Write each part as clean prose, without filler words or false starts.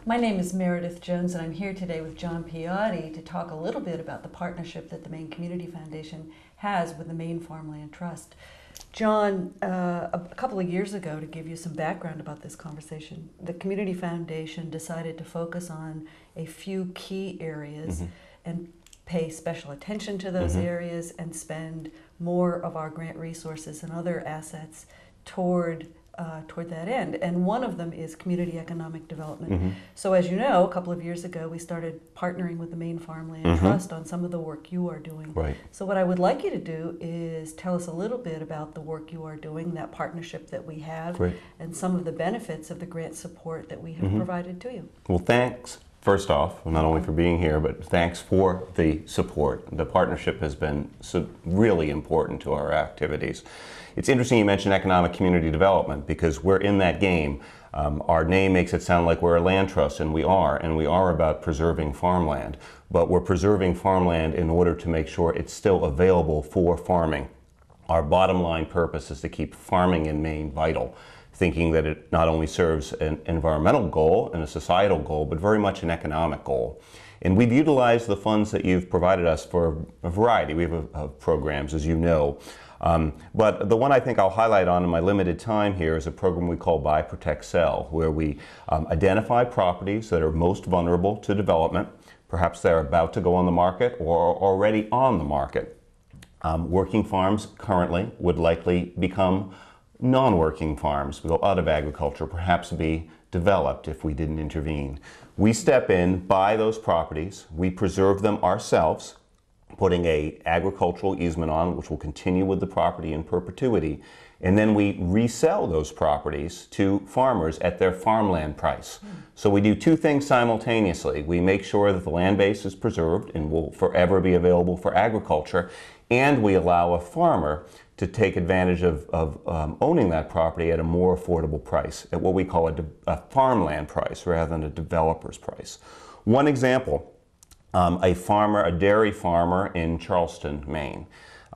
My name is Meredith Jones, and I'm here today with John Piotti to talk a little bit about the partnership that the Maine Community Foundation has with the Maine Farmland Trust. John, a couple of years ago, to give you some background about this conversation, the Community Foundation decided to focus on a few key areas and pay special attention to those areas and spend more of our grant resources and other assets toward that end. And one of them is community economic development. So as you know, a couple of years ago, we started partnering with the Maine Farmland Trust on some of the work you are doing. Right. So what I would like you to do is tell us a little bit about the work you are doing, that partnership that we have, Great. and some of the benefits of the grant support that we have provided to you. Well, thanks, first off, not only for being here, but thanks for the support. The partnership has been really important to our activities. It's interesting you mentioned economic community development because we're in that game. Our name makes it sound like we're a land trust, and we are about preserving farmland. But we're preserving farmland in order to make sure it's still available for farming. Our bottom line purpose is to keep farming in Maine vital, thinking that it not only serves an environmental goal and a societal goal, but very much an economic goal. And we've utilized the funds that you've provided us for a variety. We have programs, as you know. But the one I think I'll highlight on in my limited time here is a program we call Buy, Protect, Sell, where we identify properties that are most vulnerable to development. Perhaps they're about to go on the market or are already on the market. Working farms currently would likely become non-working farms, will go out of agriculture, perhaps be developed if we didn't intervene. We step in, buy those properties, we preserve them ourselves, putting an agricultural easement on, which will continue with the property in perpetuity, and then we resell those properties to farmers at their farmland price. So we do two things simultaneously. We make sure that the land base is preserved and will forever be available for agriculture, and we allow a farmer to take advantage of owning that property at a more affordable price, at what we call a farmland price rather than a developer's price. One example, a dairy farmer in Charleston, Maine.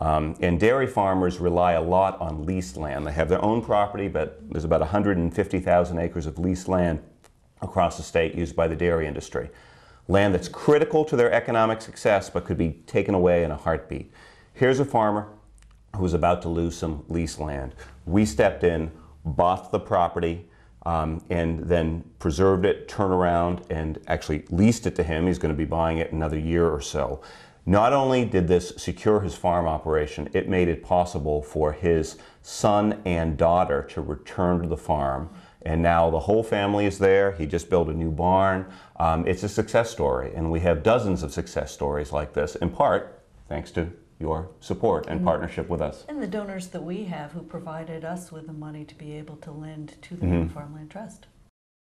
And dairy farmers rely a lot on leased land. They have their own property, but there's about 150,000 acres of leased land across the state used by the dairy industry. Land that's critical to their economic success, but could be taken away in a heartbeat. Here's a farmer who was about to lose some leased land. We stepped in, bought the property, and then preserved it, turned around, and actually leased it to him. He's going to be buying it in another year or so. Not only did this secure his farm operation, it made it possible for his son and daughter to return to the farm. And now the whole family is there. He just built a new barn. It's a success story, and we have dozens of success stories like this, in part thanks to your support and partnership with us. And the donors that we have who provided us with the money to be able to lend to the Maine Farmland Trust.